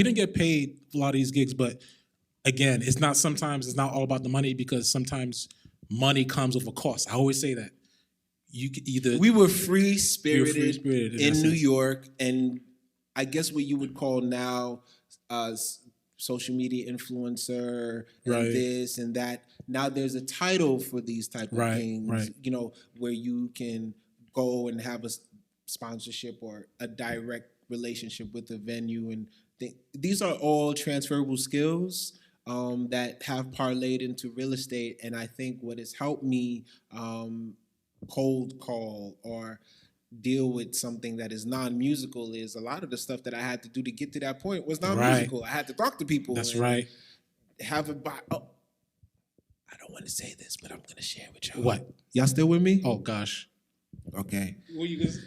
We didn't get paid for a lot of these gigs, but again, it's not all about the money, because sometimes money comes with a cost. I always say that. You could either We were free spirited in New York, and I guess what you would call now social media influencer and this and that. Now there's a title for these type of things, you know, where you can go and have a sponsorship or a direct relationship with the venue, and these are all transferable skills that have parlayed into real estate. And I think what has helped me cold call or deal with something that is non-musical is a lot of the stuff that I had to do to get to that point was non-musical. I had to talk to people. That's right. Have a I don't want to say this, but I'm going to share with y'all. What? Y'all still with me? Oh, gosh. Okay. What you guys?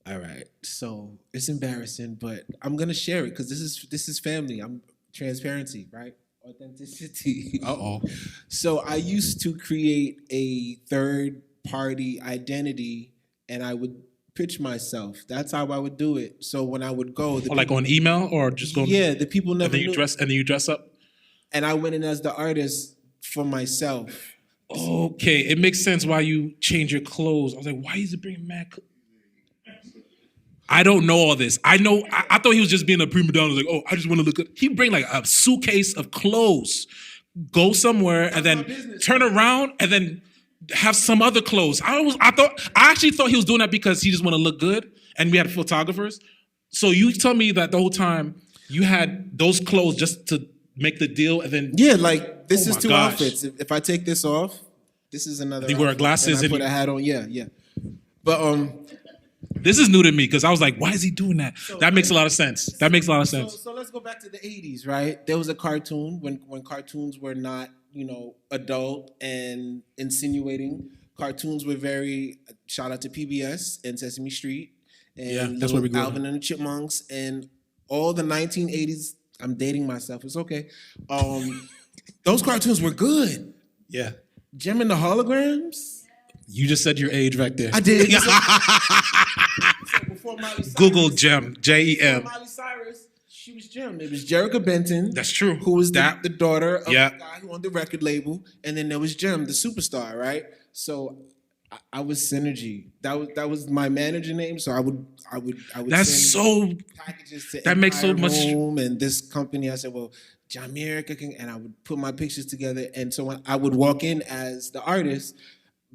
All right. So it's embarrassing, but I'm going to share it because this is family. I'm transparency, right? Authenticity. Uh-oh. So I used to create a third-party identity, and I would pitch myself. That's how I would do it. So when I would go, like on email or just go? Yeah, the people never knew. And then you dress up? And I went in as the artist for myself. Okay, it makes sense why you change your clothes. I was like, why is he bringing mad clothes? I don't know all this. I thought he was just being a prima donna. Like, oh, I just want to look good. He bring like a suitcase of clothes, go somewhere, and then turn around and then have some other clothes. I actually thought he was doing that because he just want to look good, and we had photographers. So you tell me that the whole time you had those clothes just to make the deal, and then like this is two outfits. If I take this off, this is another. You wear glasses and I put a hat on. Yeah. But this is new to me because I was like, why is he doing that? That makes a lot of sense. So let's go back to the 80s, right? There was a cartoon when cartoons were not, adult and insinuating. Cartoons were very, shout out to PBS and Sesame Street and that's where we grew Alvin and the Chipmunks and all the 1980s. I'm dating myself. It's okay. Those cartoons were good. Yeah. Jem and the Holograms. You just said your age right there. I did. So before Miley Cyrus, Google Jem, Jem. Miley Cyrus, she was Jem. It was Jerrica Benton. That's true. Who was the daughter of the guy who owned the record label, and then there was Jem, the superstar, right? So I was Synergy. That was my manager name. So I would. That's send packages to that makes so much. And this company, I said, well, John America, and I would put my pictures together, and so when I would walk in as the artist,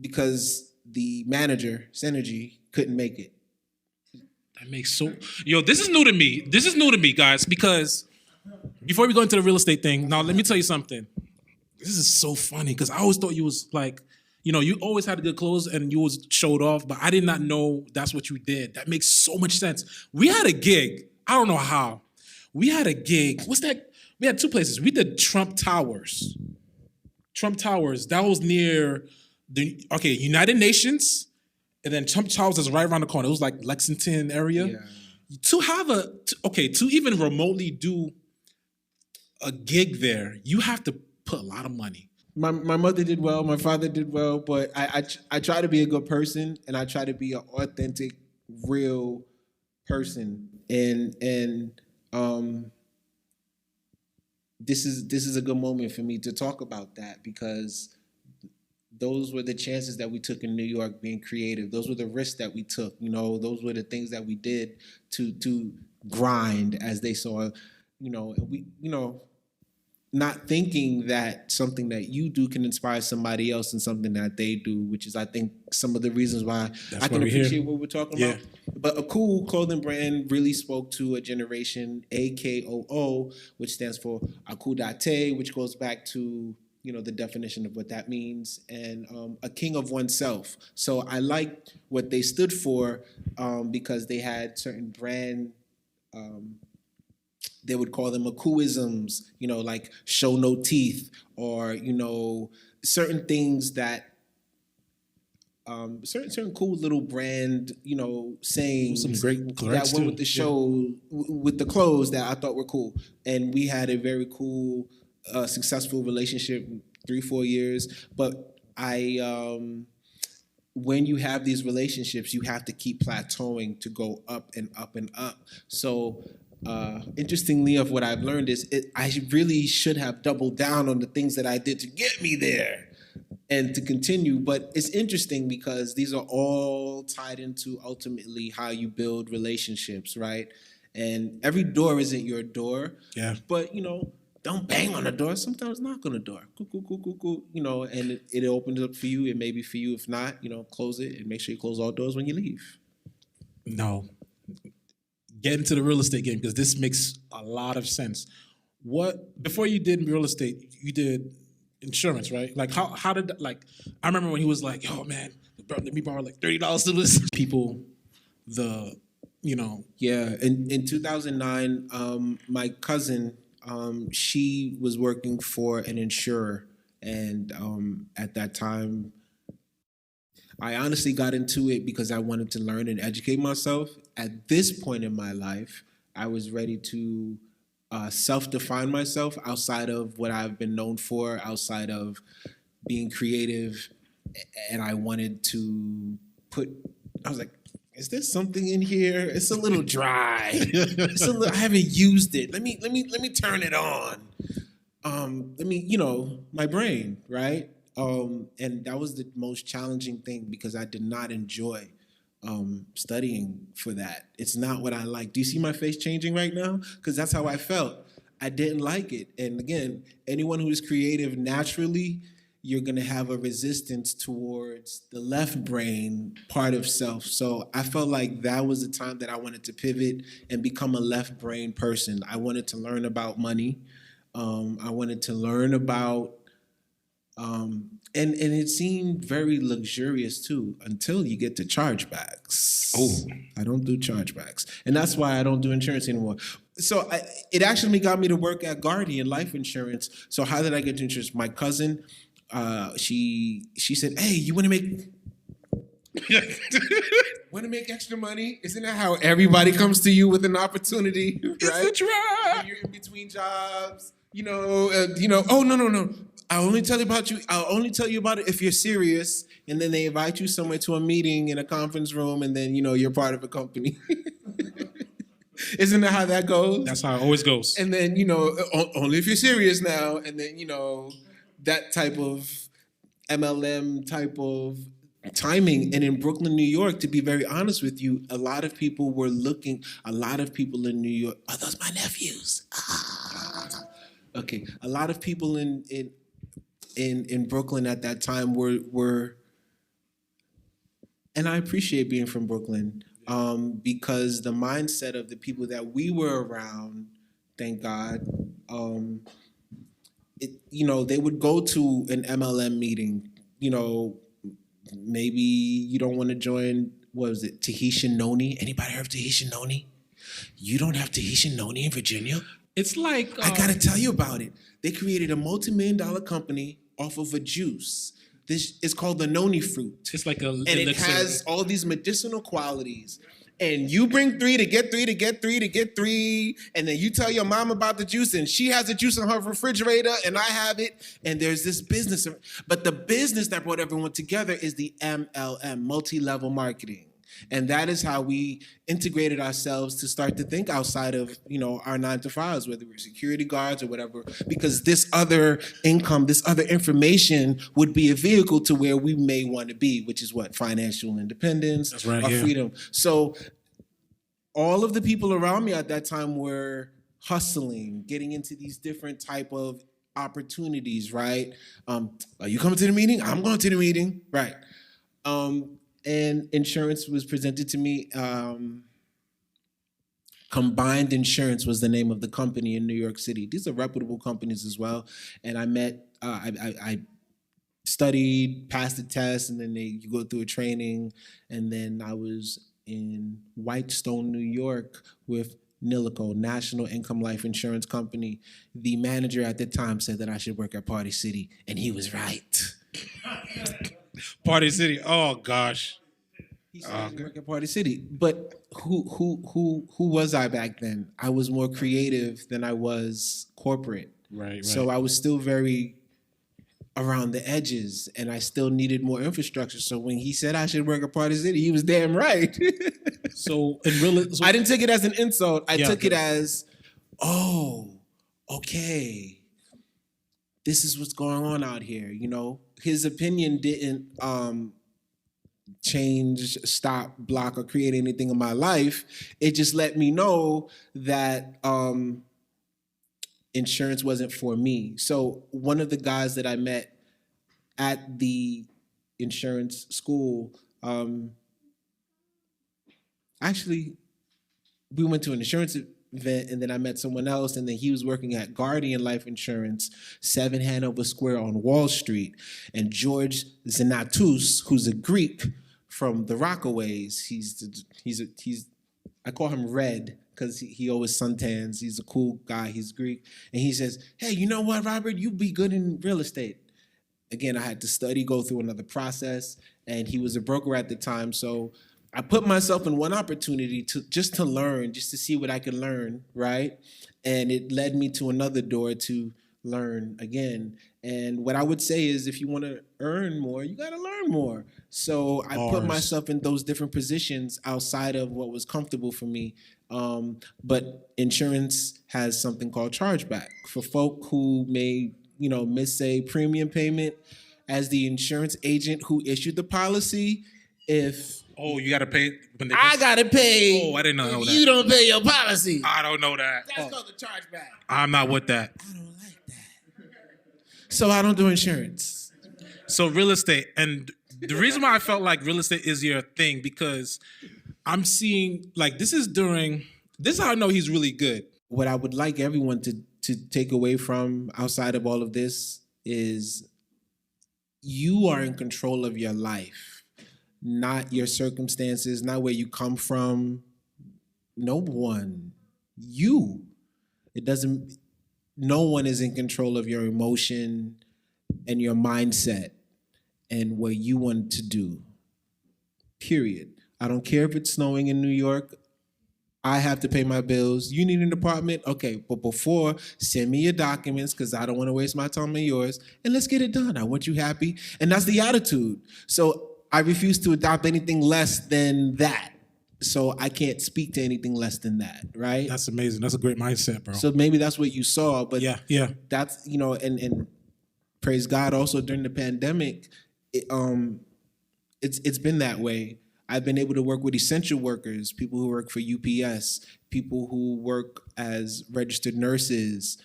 because the manager, Synergy, couldn't make it. That makes this is new to me. This is new to me, guys, because before we go into the real estate thing, now let me tell you something. This is so funny because I always thought you was like, you always had good clothes and you was showed off, but I did not know that's what you did. That makes so much sense. We had a gig. I don't know how. We had a gig. What's that? We had two places. We did Trump Towers. That was near United Nations, and then Trump Towers is right around the corner. It was like Lexington area. Yeah. To even remotely do a gig there, you have to put a lot of money. My mother did well, my father did well, but I try to be a good person, and I try to be an authentic, real person. And this is a good moment for me to talk about that, because those were the chances that we took in New York being creative. Those were the risks that we took. Those were the things that we did to grind, as they saw, and we, not thinking that something that you do can inspire somebody else in something that they do, which is, I think, some of the reasons why I can appreciate what we're talking about. But a cool clothing brand really spoke to a generation, AKOO, which stands for Akudate, which goes back to the definition of what that means, and a king of oneself. So I liked what they stood for because they had certain brand, they would call them Akuisms, like show no teeth, or, certain things that, certain cool little brand, sayings some great that went with the show, with the clothes that I thought were cool. And we had a very cool, successful relationship, 3-4 years. But when you have these relationships, you have to keep plateauing to go up and up and up. So interestingly of what I've learned is I really should have doubled down on the things that I did to get me there and to continue. But it's interesting because these are all tied into ultimately how you build relationships, right? And every door isn't your door. Yeah. But, don't bang on the door. Sometimes knock on the door. Cool, and it opens up for you. It may be for you. If not, close it and make sure you close all doors when you leave. No. Get into the real estate game because this makes a lot of sense. Before you did real estate, you did insurance, right? Like how did I remember when he was like, yo man, let me borrow like $30 to this. People, Yeah, in 2009, my cousin, she was working for an insurer, and at that time, I honestly got into it because I wanted to learn and educate myself. At this point in my life, I was ready to self-define myself outside of what I've been known for, outside of being creative, and I wanted to I was like, is there something in here? It's a little dry. I haven't used it. Let me turn it on. My brain, right? And that was the most challenging thing because I did not enjoy studying for that. It's not what I like. Do you see my face changing right now? Because that's how I felt. I didn't like it. And again, anyone who is creative naturally, you're going to have a resistance towards the left brain part of self. So I felt like that was the time that I wanted to pivot and become a left brain person. I wanted to learn about money. I wanted to learn about, and it seemed very luxurious too, until you get to chargebacks. Oh. I don't do chargebacks. And that's why I don't do insurance anymore. So it actually got me to work at Guardian Life Insurance. So how did I get to insurance? My cousin, she said, hey, you want to make extra money? Isn't that how everybody comes to you with an opportunity, right? It's a try. When you're in between jobs, oh, no. I'll only tell you about it if you're serious. And then they invite you somewhere to a meeting in a conference room, and then, you're part of a company. Isn't that how that goes? That's how it always goes. And then, only if you're serious now. And then, that type of MLM type of timing. And in Brooklyn, New York, to be very honest with you, a lot of people in New York, are those my nephews? Okay. A lot of people in Brooklyn at that time were, and I appreciate being from Brooklyn, because the mindset of the people that we were around, thank God, they would go to an MLM meeting, maybe you don't want to join, what was it, Tahitian Noni? Anybody heard of Tahitian Noni? You don't have Tahitian Noni in Virginia? It's like... I got to tell you about it. They created a multi-million-dollar company off of a juice. This is called the noni fruit. It's like and it has all these medicinal qualities. And you bring 3 to get 3 to get 3 to get 3, and then you tell your mom about the juice, and she has the juice in her refrigerator, and I have it, and there's this business. But the business that brought everyone together is the MLM, multi-level marketing. And that is how we integrated ourselves to start to think outside of, our 9-to-5s, whether we're security guards or whatever, because this other income, this other information would be a vehicle to where we may want to be, which is what? Financial independence, that's right, or yeah. freedom. So all of the people around me at that time were hustling, getting into these different type of opportunities, right? Are you coming to the meeting? I'm going to the meeting, right? And insurance was presented to me. Combined Insurance was the name of the company in New York City. These are reputable companies as well. And I met, I studied, passed the test, and then you go through a training. And then I was in Whitestone, New York with Nilico, National Income Life Insurance Company. The manager at the time said that I should work at Party City, and he was right. Party City. Oh gosh. He said I should work at Party City. But who was I back then? I was more creative than I was corporate. Right. So I was still very around the edges, and I still needed more infrastructure. So when he said I should work a part of the city, he was damn right. So in real, I didn't take it as an insult. I Yeah, took it good. as, oh, okay, this is what's going on out here. You know, his opinion didn't change, stop, block, or create anything in my life. It just let me know that insurance wasn't for me. So one of the guys that I met at the insurance school, actually, we went to an insurance event, and then I met someone else, and then he was working at Guardian Life Insurance, 7 Hanover Square on Wall Street. And George Xanatus, who's a Greek from the Rockaways, he's I call him Red because he always suntans. He's a cool guy. He's Greek, and he says, "Hey, you know what, Robert? You'd be good in real estate." Again, I had to study, go through another process, and he was a broker at the time, so I put myself in one opportunity to learn, just to see what I could learn, right? And it led me to another door to learn again. And what I would say is, if you want to earn more, you got to learn more. So I put myself in those different positions outside of what was comfortable for me. But insurance has something called chargeback for folk who may, miss a premium payment. As the insurance agent who issued the policy, if you got to pay when they I gotta pay. Oh, I didn't know that. You don't pay your policy. I don't know that. That's called the chargeback. I'm not with that. I don't like that. So I don't do insurance. So real estate, and the reason why I felt like real estate is your thing, because I'm seeing, like, this is how I know he's really good. What I would like everyone to take away from outside of all of this is you are in control of your life, not your circumstances, not where you come from. No one. You. No one is in control of your emotion and your mindset and what you want to do. Period. I don't care if it's snowing in New York. I have to pay my bills. You need an apartment? Okay, but before, send me your documents because I don't want to waste my time and yours. And let's get it done. I want you happy. And that's the attitude. So I refuse to adopt anything less than that. So I can't speak to anything less than that, right? That's amazing. That's a great mindset, bro. So maybe that's what you saw. But yeah. That's, and praise God, also during the pandemic, it's been that way. I've been able to work with essential workers, people who work for UPS, people who work as registered nurses,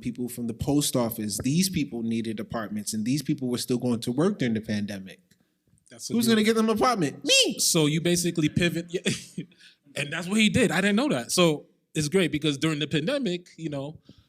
people from the post office. These people needed apartments, and these people were still going to work during the pandemic. Who's going to get them an apartment? Me. So you basically pivot, and that's what he did. I didn't know that. So it's great because during the pandemic,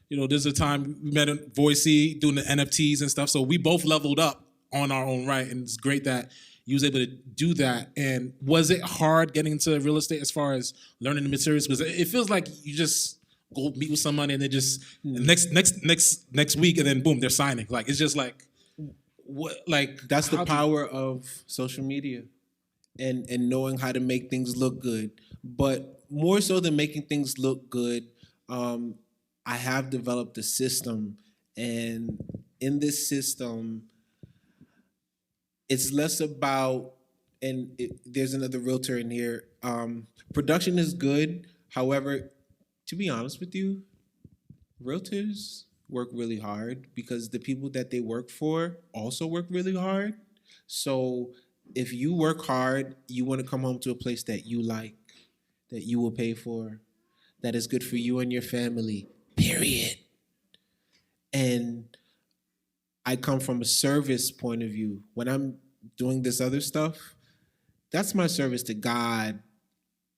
there's a time we met in Boise doing the NFTs and stuff. So we both leveled up on our own right, and it's great that you was able to do that. And was it hard getting into real estate as far as learning the materials? Because it feels like you just go meet with somebody and they just next week and then boom, they're signing. Like it's just like what? Like that's the power of social media, and knowing how to make things look good. But more so than making things look good, I have developed a system, and in this system, it's less about, and there's another realtor in here, production is good. However, to be honest with you, realtors work really hard because the people that they work for also work really hard. So if you work hard, you want to come home to a place that you like, that you will pay for, that is good for you and your family, period. And I come from a service point of view. When I'm doing this other stuff, that's my service to God,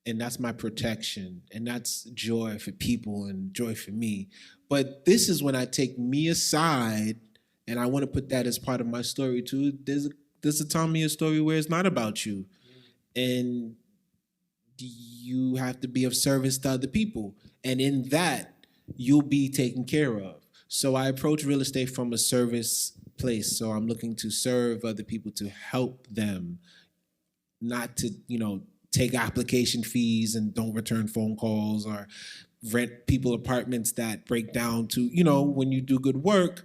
and that's my protection, and that's joy for people and joy for me. But this is when I take me aside, and I want to put that as part of my story too. There's a Tell Me a story where it's not about you, and you have to be of service to other people, and in that, you'll be taken care of. So I approach real estate from a service place. So I'm looking to serve other people, to help them, not to, take application fees and don't return phone calls or rent people apartments that break down to, when you do good work,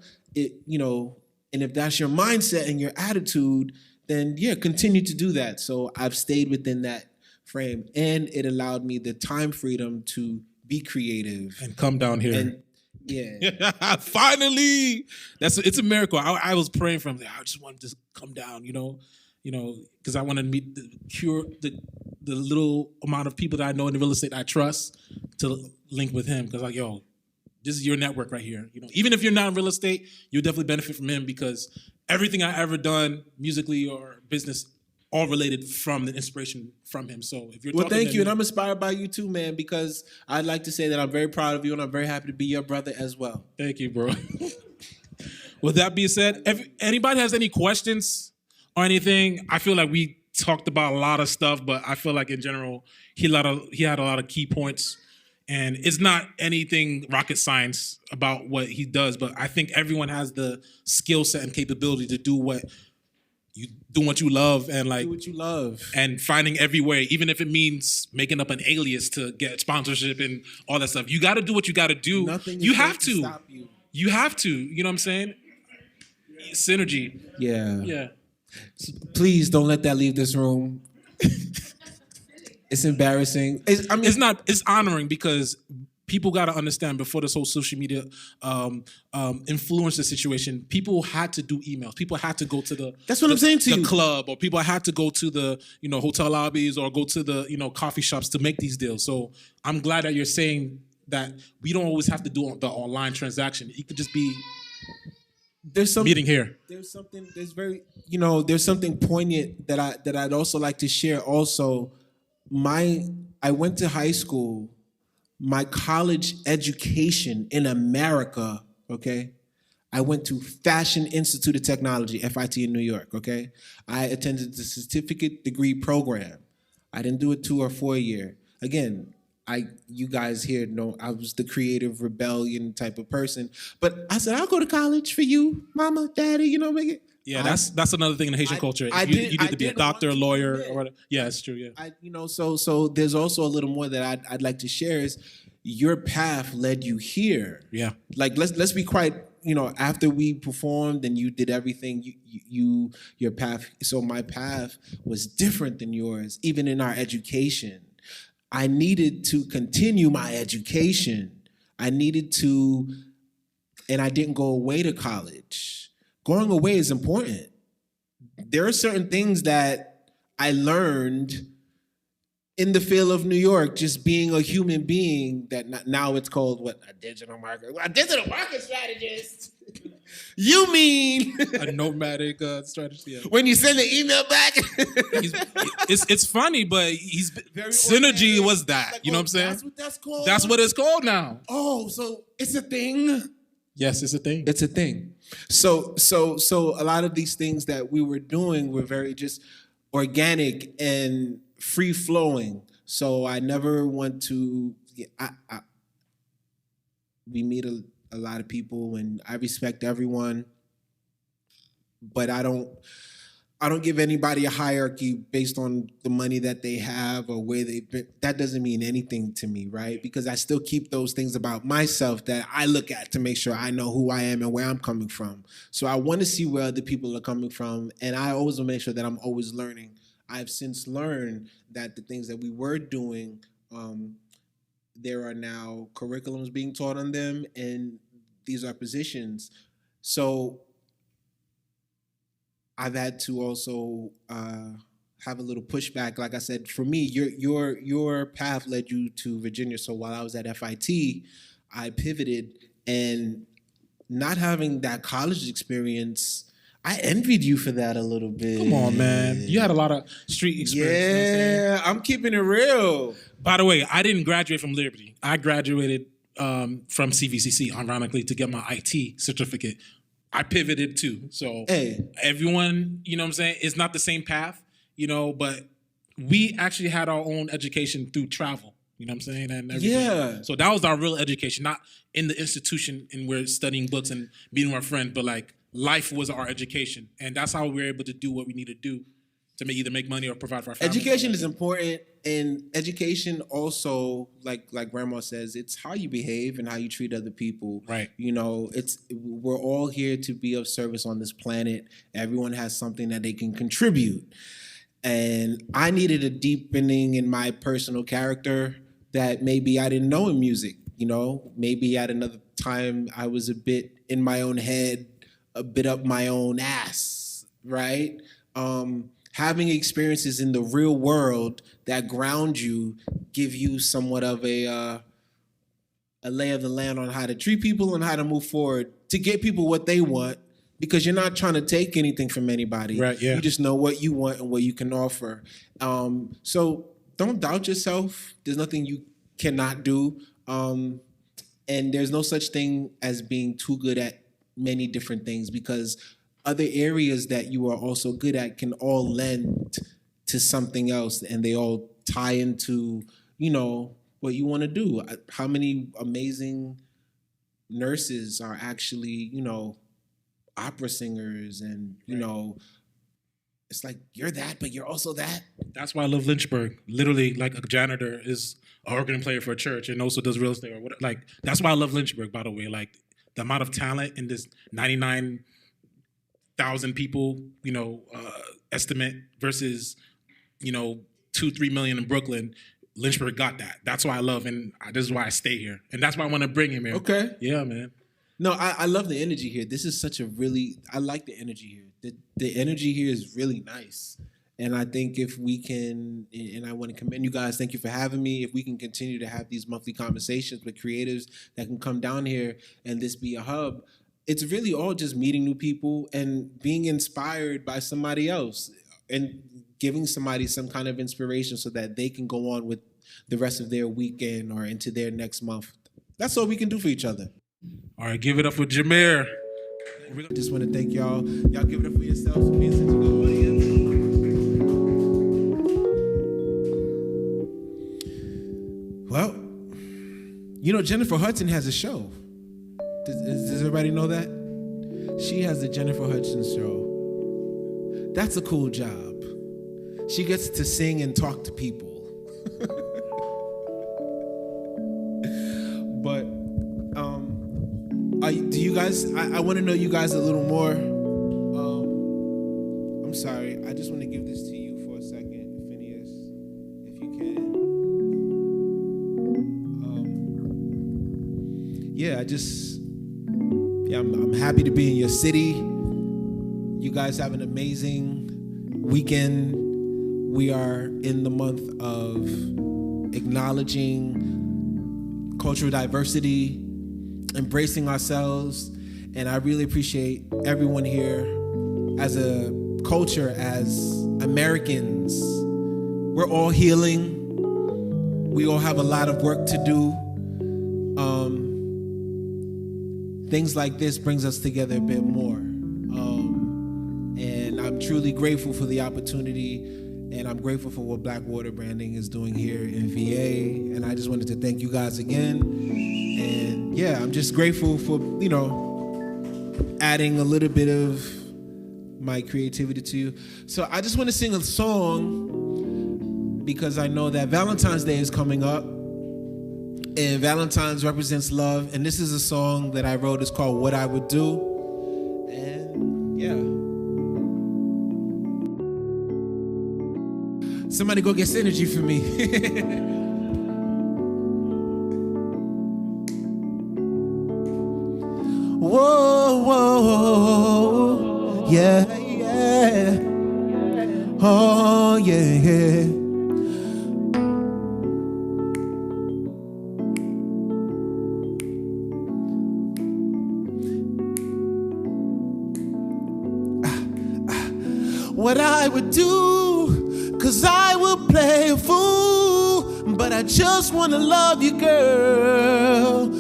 And if that's your mindset and your attitude, then yeah, continue to do that. So I've stayed within that frame, and it allowed me the time freedom to be creative And come down here. and yeah. Finally, it's a miracle. I was praying from there. I just wanted to come down, because I want to meet the little amount of people that I know in the real estate I trust to link with him. Because this is your network right here. Even if you're not in real estate, you'll definitely benefit from him, because everything I ever done musically or business, all related from the inspiration from him. So if you're thank you, and I'm inspired by you too, man, because I'd like to say that I'm very proud of you, and I'm very happy to be your brother as well. Thank you, bro. With that being said, if anybody has any questions or anything, I feel like we talked about a lot of stuff, but I feel like in general, he had a lot of key points, and it's not anything rocket science about what he does, but I think everyone has the skill set and capability to do what you love, and do what you love, and finding every way, even if it means making up an alias to get sponsorship and all that stuff. You got to do what you got to do. Nothing You is have going to. stop you. You have to. You know what I'm saying? Synergy. Yeah. Yeah. Please don't let that leave this room. It's embarrassing. It's honoring, because people got to understand, before this whole social media influenced the situation, people had to do emails. People had to go to the I'm saying to the you. club, or people had to go to the hotel lobbies, or go to the coffee shops to make these deals. So I'm glad that you're saying that we don't always have to do the online transaction. It could just be meeting here. There's something poignant that I'd also like to share. Also, I went to high school. My college education in America, okay? I went to Fashion Institute of Technology, FIT in New York, okay? I attended the certificate degree program. I didn't do a 2 or 4 year. Again, you guys here know I was the creative rebellion type of person. But I said, I'll go to college for you, mama, daddy, make it. Yeah, that's another thing in the Haitian culture. You need to be a doctor, a lawyer, or whatever. Yeah, it's true. Yeah. So there's also a little more that I'd like to share is your path led you here. Yeah. Like let's be quite, after we performed and you did everything, your path. So my path was different than yours, even in our education. I needed to continue my education. And I didn't go away to college. Going away is important. There are certain things that I learned in the field of New York, just being a human being, that now it's called a digital marketer. A digital market strategist. You mean a nomadic strategy? Yeah. When you send the email back? It's funny, but he's very synergy organic. was that. You know what I'm saying? That's what that's called? That's what it's called now. Oh, so it's a thing? Yes, it's a thing. It's a thing. So a lot of these things that we were doing were very just organic and free flowing. So I never want to. We meet a lot of people, and I respect everyone, but I don't give anybody a hierarchy based on the money that they have or where they've been. That doesn't mean anything to me, right? Because I still keep those things about myself that I look at to make sure I know who I am and where I'm coming from. So I want to see where other people are coming from, and I always want to make sure that I'm always learning. I've since learned that the things that we were doing, there are now curriculums being taught on them, and these are positions. So I've had to also have a little pushback. Like I said, for me, your path led you to Virginia. So while I was at FIT, I pivoted, and not having that college experience, I envied you for that a little bit. Come on, man. You had a lot of street experience. Yeah, I'm keeping it real. By the way, I didn't graduate from Liberty. I graduated from CVCC, ironically, to get my IT certificate. I pivoted too. So everyone, you know what I'm saying, it's not the same path, but we actually had our own education through travel. You know what I'm saying? And everything. Yeah. So that was our real education, not in the institution and we're studying books and meeting our friends, but like life was our education. And that's how we were able to do what we need to do to either make money or provide for our family. Education is important, and education also, like Grandma says, it's how you behave and how you treat other people. Right. You know, we're all here to be of service on this planet. Everyone has something that they can contribute. And I needed a deepening in my personal character that maybe I didn't know in music. You know, maybe at another time I was a bit in my own head, a bit up my own ass, right? Having experiences in the real world that ground you, give you somewhat of a lay of the land on how to treat people and how to move forward to get people what they want, because you're not trying to take anything from anybody. Right, yeah. You just know what you want and what you can offer. So don't doubt yourself. There's nothing you cannot do. And there's no such thing as being too good at many different things, because other areas that you are also good at can all lend to something else, and they all tie into, you know, what you want to do. How many amazing nurses are actually, you know, opera singers, and, you know, it's like, you're that, but you're also that. That's why I love Lynchburg. Literally, like, a janitor is an organ player for a church and also does real estate or whatever. Like, that's why I love Lynchburg, by the way. Like, the amount of talent in this 99,000 people, you know, estimate versus, you know, 2-3 million in Brooklyn. Lynchburg got that. That's why I love, and this is why I stay here. And that's why I want to bring him here. Okay. Yeah, man. No, I love the energy here. This is such a really, I like the energy here. The energy here is really nice. And I think if we can, and I want to commend you guys, thank you for having me. If we can continue to have these monthly conversations with creatives that can come down here and this be a hub, it's really all just meeting new people and being inspired by somebody else and giving somebody some kind of inspiration so that they can go on with the rest of their weekend or into their next month. That's all we can do for each other. All right, give it up for Jameer. Just want to thank y'all. Y'all give it up for yourselves for being such a good audience. Well, you know, Jennifer Hudson has a show. Does everybody know that? She has the Jennifer Hudson show. That's a cool job. She gets to sing and talk to people. But do you guys, I want to know you guys a little more. I'm sorry, I just want to give this to you for a second, Phineas, if you can. I'm happy to be in your city. You guys have an amazing weekend. We are in the month of acknowledging cultural diversity, embracing ourselves, and I really appreciate everyone here. As a culture, as Americans, we're all healing. We all have a lot of work to do. Things like this brings us together a bit more. And I'm truly grateful for the opportunity, and I'm grateful for what Blackwater Branding is doing here in VA. And I just wanted to thank you guys again. And yeah, I'm just grateful for, you know, adding a little bit of my creativity to you. So I just want to sing a song because I know that Valentine's Day is coming up. And Valentine's represents love. And this is a song that I wrote. It's called What I Would Do. And yeah. Somebody go get synergy for me. Whoa, whoa, yeah, yeah. Oh, yeah, yeah. What I would do, 'cause I will play a fool, but I just wanna love you, girl.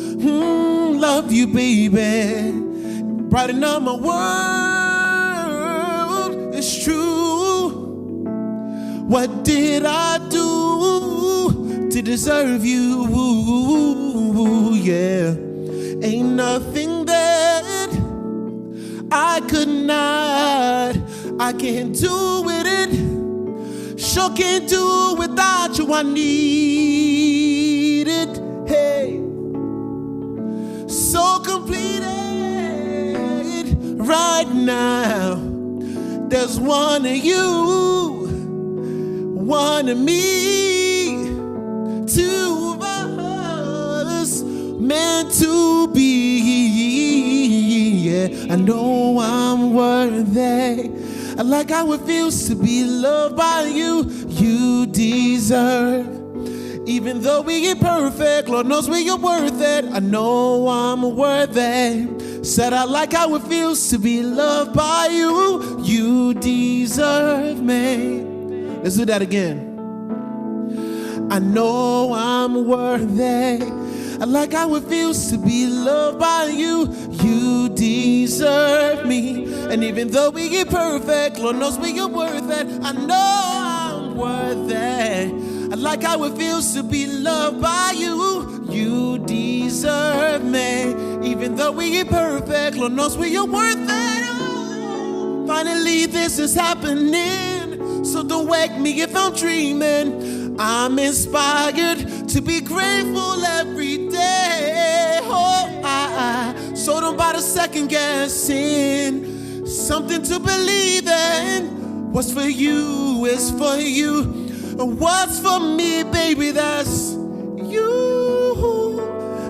Love you, baby. Brighten up my world. It's true. What did I do to deserve you? Yeah, ain't nothing that I could not. I can't do with it. Sure can't do without you, I need it. Hey, so completed right now. There's one of you, one of me, two of us meant to be. Yeah, I know I'm worthy. I like how it feels to be loved by you. You deserve. Even though we ain't perfect, Lord knows we are worth it. I know I'm worthy. Said I like how it feels to be loved by you. You deserve me. Let's do that again. I know I'm worthy. I like how it feels to be loved by you. You deserve me. And even though we ain't perfect, Lord knows we are worth it. I know I'm worthy. I like how it feels to be loved by you. You deserve me. Even though we ain't perfect, Lord knows we are worth it. Oh, finally this is happening. So don't wake me if I'm dreaming. I'm inspired to be grateful every day. Oh, so don't bother second guessing. Something to believe in. What's for you is for you. What's for me, baby, that's you.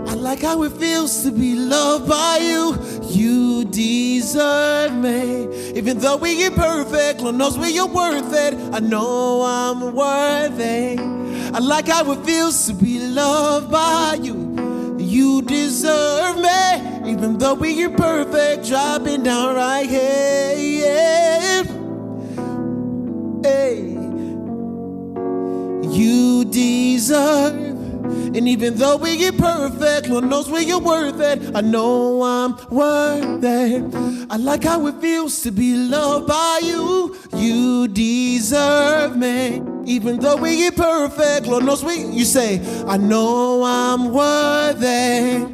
I like how it feels to be loved by you. You deserve me. Even though we ain't perfect, Lord knows we are worth it. I know I'm worthy. I like how it feels to be loved by you. You deserve me. Even though we ain't perfect, dropping down right here. Yeah. Hey. You deserve, and even though we get perfect, Lord knows we are worth it. I know I'm worth it. I like how it feels to be loved by you. You deserve me. Even though we get perfect, Lord knows we. You say, I know I'm worthy.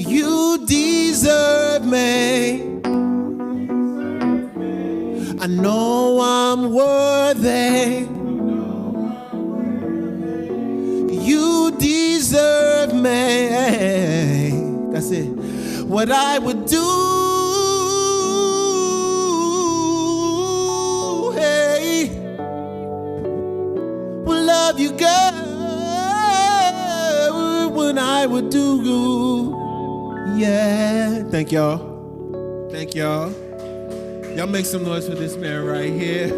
You deserve me. I know I'm worthy. You deserve me. That's it. What I would do, hey, will love you, girl. What I would do, yeah. Thank y'all. Thank y'all. Y'all make some noise for this man right here.